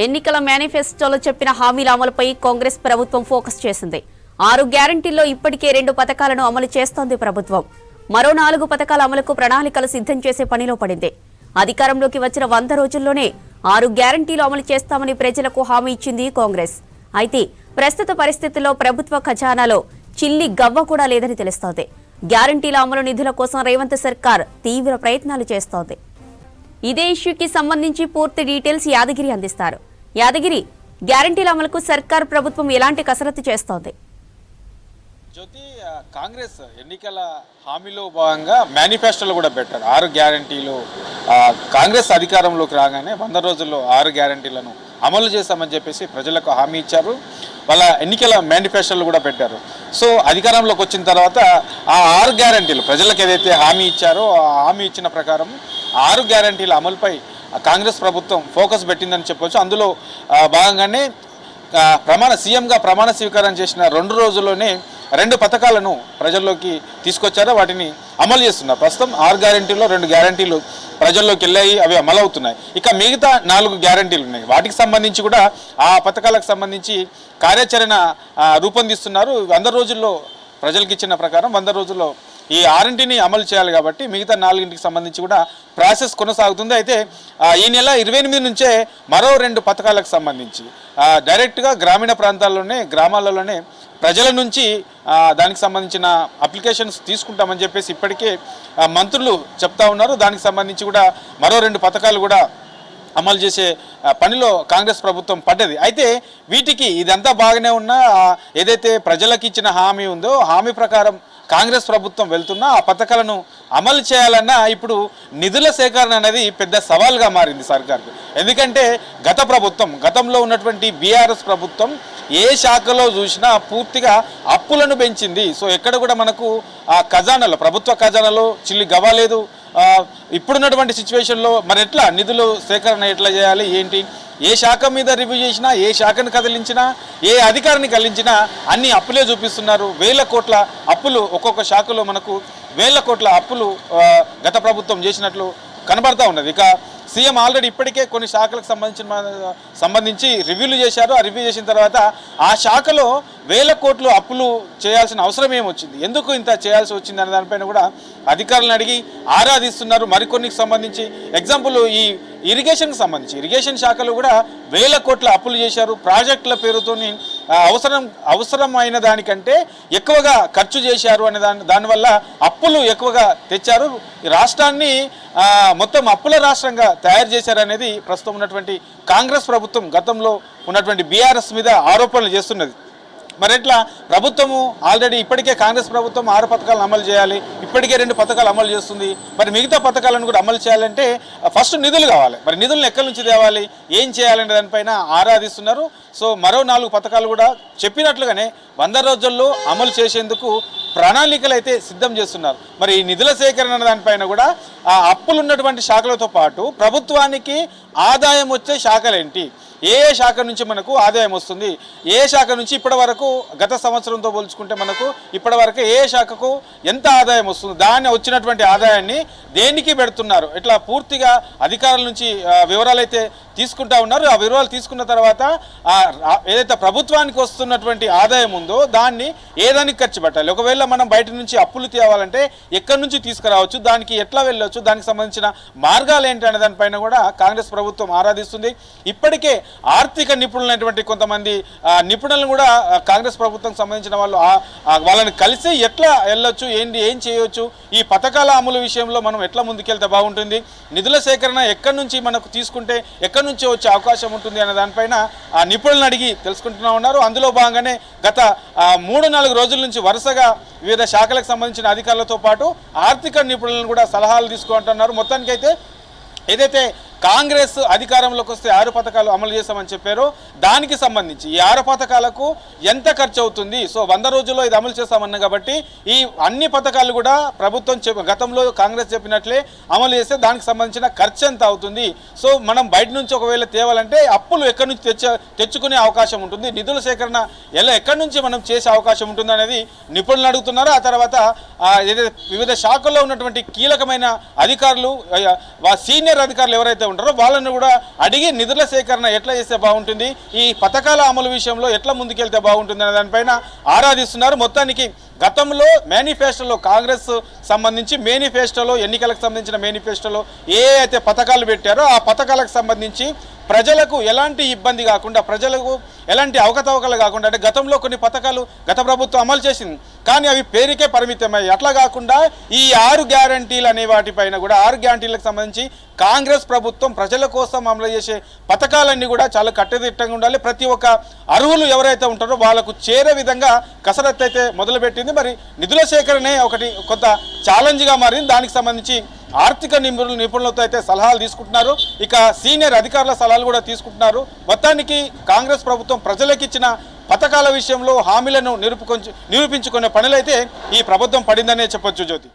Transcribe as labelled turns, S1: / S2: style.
S1: ఎన్నికల మేనిఫెస్టోలో చెప్పిన హామీల అమలుపై కాంగ్రెస్ ప్రభుత్వం ఫోకస్ చేసింది. 6 గ్యారంటీల్లో ఇప్పటికే 2 పథకాలను అమలు చేస్తోంది ప్రభుత్వం. మరో 4 పథకాల అమలుకు ప్రణాళికలు సిద్ధం చేసే పనిలో పడింది. అధికారంలోకి వచ్చిన 100 రోజుల్లోనే 6 గ్యారంటీలు అమలు చేస్తామని ప్రజలకు హామీ ఇచ్చింది కాంగ్రెస్. అయితే ప్రస్తుత పరిస్థితుల్లో ప్రభుత్వ ఖజానాలో చిల్లి గవ్వ కూడా లేదని తెలుస్తోంది. గ్యారంటీల అమలు నిధుల కోసం రేవంత్ సర్కార్ తీవ్ర ప్రయత్నాలు చేస్తోంది. ఇదే ఇష్యూకి సంబంధించి పూర్తి డీటెయిల్స్ యాదగిరి అందిస్తారు. యాదగిరి, గ్యారంటీల అమలుకు సర్కార్ ప్రభుత్వం ఎలాంటి కసరత్తు చేస్తోంది?
S2: జ్యోతి, కాంగ్రెస్ ఎన్నికల హామీలో భాగంగా మేనిఫెస్టోలో కూడా పెట్టారు 6 గ్యారంటీలు. కాంగ్రెస్ అధికారంలోకి రాగానే 100 రోజుల్లో 6 గ్యారంటీలను అమలు చేస్తామని చెప్పేసి ప్రజలకు హామీ ఇచ్చారు. వాళ్ళ ఎన్నికల మేనిఫెస్టోలు కూడా పెట్టారు. సో అధికారంలోకి వచ్చిన తర్వాత ఆ 6 గ్యారంటీలు ప్రజలకు ఏదైతే హామీ ఇచ్చారో ఆ హామీ ఇచ్చిన ప్రకారం 6 గ్యారంటీల అమలుపై కాంగ్రెస్ ప్రభుత్వం ఫోకస్ పెట్టిందని చెప్పవచ్చు. అందులో భాగంగానే సీఎంగా ప్రమాణ స్వీకారం చేసిన 2 రోజుల్లోనే 2 పథకాలను ప్రజల్లోకి తీసుకొచ్చారో వాటిని అమలు చేస్తున్నారు. ప్రస్తుతం 6 గ్యారంటీల్లో 2 గ్యారంటీలు ప్రజల్లోకి వెళ్ళాయి, అవి అమలవుతున్నాయి. ఇక మిగతా 4 గ్యారంటీలు ఉన్నాయి. వాటికి సంబంధించి కూడా ఆ పథకాలకు సంబంధించి కార్యాచరణ రూపొందిస్తున్నారు. 100 రోజుల్లో ప్రజలకు ఇచ్చిన ప్రకారం 100 రోజుల్లో ఈ 6ని అమలు చేయాలి కాబట్టి మిగతా 4కి సంబంధించి కూడా ప్రాసెస్ కొనసాగుతుంది. అయితే ఈ నెల 28 నుంచే మరో 2 పథకాలకు సంబంధించి డైరెక్ట్గా గ్రామీణ ప్రాంతాల్లోనే గ్రామాలలోనే ప్రజల నుంచి దానికి సంబంధించిన అప్లికేషన్స్ తీసుకుంటామని చెప్పేసి ఇప్పటికే మంత్రులు చెప్తా ఉన్నారు. దానికి సంబంధించి కూడా మరో 2 పథకాలు కూడా అమలు చేసే పనిలో కాంగ్రెస్ ప్రభుత్వం పడ్డది. అయితే వీటికి ఇదంతా బాగానే ఉన్నా ఏదైతే ప్రజలకు ఇచ్చిన హామీ ఉందో హామీ ప్రకారం కాంగ్రెస్ ప్రభుత్వం వెళ్తున్నా ఆ పథకాలను అమలు చేయాలన్నా ఇప్పుడు నిధుల సేకరణ అనేది పెద్ద సవాల్గా మారింది సర్కార్కు. ఎందుకంటే గతంలో ఉన్నటువంటి బీఆర్ఎస్ ప్రభుత్వం ఏ శాఖలో చూసినా పూర్తిగా అప్పులను పెంచింది. సో ఎక్కడ కూడా మనకు ఆ ఖజానాలో ప్రభుత్వ ఖజానాలో చిల్లి గవ్వలేదు. ఇప్పుడున్నటువంటి సిచ్యువేషన్లో మరి ఎట్లా నిధులు సేకరణ ఎట్లా చేయాలి ఏంటి, ఏ శాఖ మీద రివ్యూ చేసినా ఏ శాఖను కదిలించినా ఏ అధికారిని కదిలించినా అన్ని అప్పులే చూపిస్తున్నారు. 1000 కోట్ల అప్పులు ఒక్కొక్క శాఖలో మనకు 1000 కోట్ల అప్పులు గత ప్రభుత్వం చేసినట్లు కనబడతా ఉన్నది. ఇక సీఎం ఆల్రెడీ ఇప్పటికే కొన్ని శాఖలకు సంబంధించి రివ్యూలు చేశారు. ఆ రివ్యూ చేసిన తర్వాత ఆ శాఖలో 1000 కోట్లు అప్పులు చేయాల్సిన అవసరం ఏమొచ్చింది, ఎందుకు ఇంత చేయాల్సి వచ్చింది అనే దానిపైన కూడా అధికారులను అడిగి ఆరాధిస్తున్నారు. మరికొన్నికి సంబంధించి ఎగ్జాంపుల్ ఈ ఇరిగేషన్కి సంబంధించి ఇరిగేషన్ శాఖలో కూడా 1000 కోట్ల అప్పులు చేశారు. ప్రాజెక్టుల పేరుతోని అవసరమైన దానికంటే ఎక్కువగా ఖర్చు చేశారు అనే దానివల్ల అప్పులు ఎక్కువగా తెచ్చారు. ఈ రాష్ట్రాన్ని మొత్తం అప్పుల రాష్ట్రంగా తయారు చేశారనేది ప్రస్తుతం ఉన్నటువంటి కాంగ్రెస్ ప్రభుత్వం గతంలో ఉన్నటువంటి బీఆర్ఎస్ మీద ఆరోపణలు చేస్తున్నది. మరి ఎట్లా ప్రభుత్వము ఆల్రెడీ ఇప్పటికే కాంగ్రెస్ ప్రభుత్వం 6 పథకాలను అమలు చేయాలి, ఇప్పటికే 2 పథకాలు అమలు చేస్తుంది. మరి మిగతా పథకాలను కూడా అమలు చేయాలంటే ఫస్ట్ నిధులు కావాలి. మరి నిధులను ఎక్కడి నుంచి తేవాలి, ఏం చేయాలనే దానిపైన ఆరాధిస్తున్నారు. సో మరో 4 పథకాలు కూడా చెప్పినట్లుగానే 100 రోజుల్లో అమలు చేసేందుకు ప్రణాళికలు అయితే సిద్ధం చేస్తున్నారు. మరి ఈ నిధుల సేకరణ దానిపైన కూడా ఆ అప్పులు ఉన్నటువంటి శాఖలతో పాటు ప్రభుత్వానికి ఆదాయం వచ్చే శాఖలేంటి, ఏ శాఖ నుంచి మనకు ఆదాయం వస్తుంది, ఏ శాఖ నుంచి ఇప్పటి వరకు గత సంవత్సరంతో పోల్చుకుంటే మనకు ఇప్పటి వరకు ఏ శాఖకు ఎంత ఆదాయం వస్తుంది, దాన్ని వచ్చినటువంటి ఆదాయాన్ని దేనికి పెడుతున్నారు, ఇట్లా పూర్తిగా అధికారుల నుంచి వివరాలు అయితే తీసుకుంటా ఉన్నారు. ఆ వివరాలు తీసుకున్న తర్వాత ఏదైతే ప్రభుత్వానికి వస్తున్నటువంటి ఆదాయం ఉందో దాన్ని ఏదానికి ఖర్చు పెట్టాలి, ఒకవేళ మనం బయట నుంచి అప్పులు తేవాలంటే ఎక్కడి నుంచి తీసుకురావచ్చు, దానికి ఎట్లా వెళ్ళవచ్చు, దానికి సంబంధించిన మార్గాలు ఏంటి అనే దానిపైన కూడా కాంగ్రెస్ ప్రభుత్వం ఆరాధిస్తుంది. ఇప్పటికే ఆర్థిక నిపుణులైనటువంటి కొంతమంది నిపుణులను కూడా కాంగ్రెస్ ప్రభుత్వం సంబంధించిన వాళ్ళని కలిసి ఎట్లా వెళ్ళొచ్చు, ఏం చేయవచ్చు, ఈ పథకాల అమలు విషయంలో మనం ఎట్లా ముందుకెళ్తే బాగుంటుంది, నిధుల సేకరణ ఎక్కడి నుంచి మనకు తీసుకుంటే ఎక్కడి నుంచి వచ్చే అవకాశం ఉంటుంది అనే దానిపైన నిపుణులను అడిగి తెలుసుకుంటూ ఉన్నారు. అందులో భాగంగానే గత 3-4 రోజుల నుంచి వరుసగా వివిధ శాఖలకు సంబంధించిన అధికారులతో పాటు ఆర్థిక నిపుణులను కూడా సలహాలు తీసుకుంటున్నారు. మొత్తానికైతే ఏదైతే కాంగ్రెస్ అధికారంలోకి వస్తే 6 పథకాలు అమలు చేస్తామని చెప్పారో దానికి సంబంధించి ఈ 6 పథకాలకు ఎంత ఖర్చు అవుతుంది, సో 100 రోజుల్లో ఇది అమలు చేస్తామన్నా కాబట్టి ఈ అన్ని పథకాలు కూడా ప్రభుత్వం గతంలో కాంగ్రెస్ చెప్పినట్లే అమలు చేస్తే దానికి సంబంధించిన ఖర్చు ఎంత అవుతుంది, సో మనం బయట నుంచి ఒకవేళ తేవాలంటే అప్పులు ఎక్కడి నుంచి తెచ్చుకునే అవకాశం ఉంటుంది, నిధుల సేకరణ ఎక్కడి నుంచి మనం చేసే అవకాశం ఉంటుంది అనేది నిపుణులు అడుగుతున్నారు. ఆ తర్వాత వివిధ శాఖల్లో ఉన్నటువంటి కీలకమైన అధికారులు సీనియర్ అధికారులు ఎవరైతే ఉంటారో వాళ్ళని కూడా అడిగి నిధుల సేకరణ ఎట్లా చేస్తే బాగుంటుంది, ఈ పథకాల అమలు విషయంలో ఎట్లా ముందుకెళ్తే బాగుంటుంది అనే దానిపైన ఆరాధిస్తున్నారు. మొత్తానికి గతంలో మేనిఫెస్టోలో కాంగ్రెస్ సంబంధించి మేనిఫెస్టోలో ఎన్నికలకు సంబంధించిన మేనిఫెస్టోలో ఏ అయితే పథకాలు పెట్టారో ఆ పథకాలకు సంబంధించి ప్రజలకు ఎలాంటి ఇబ్బంది కాకుండా, ప్రజలకు ఎలాంటి అవకతవకలు కాకుండా, అంటే గతంలో కొన్ని పథకాలు గత ప్రభుత్వం అమలు చేసింది కానీ అవి పేరుకే పరిమితమయ్యాయి. అట్లా కాకుండా ఈ 6 గ్యారంటీలు అనే వాటిపైన కూడా 6 గ్యారంటీలకు సంబంధించి కాంగ్రెస్ ప్రభుత్వం ప్రజల కోసం అమలు చేసే పథకాలన్నీ కూడా చాలా కట్టుదిట్టంగా ఉండాలి. ప్రతి ఒక్క అర్హులు ఎవరైతే ఉంటారో వాళ్ళకు చేరే విధంగా కసరత్తు అయితే మొదలుపెట్టింది. మరి నిధుల సేకరణే ఒకటి కొంత ఛాలెంజ్గా మారింది. దానికి సంబంధించి ఆర్థిక నిపుణులతో అయితే సలహాలు తీసుకుంటున్నారు, ఇక సీనియర్ అధికారుల సలహాలు కూడా తీసుకుంటున్నారు. మొత్తానికి కాంగ్రెస్ ప్రభుత్వం ప్రజలకు ఇచ్చిన పథకాల విషయంలో హామీలను నిరూపించుకునే పనులైతే ఈ ప్రభుత్వం పడిందనే చెప్పొచ్చు జ్యోతి.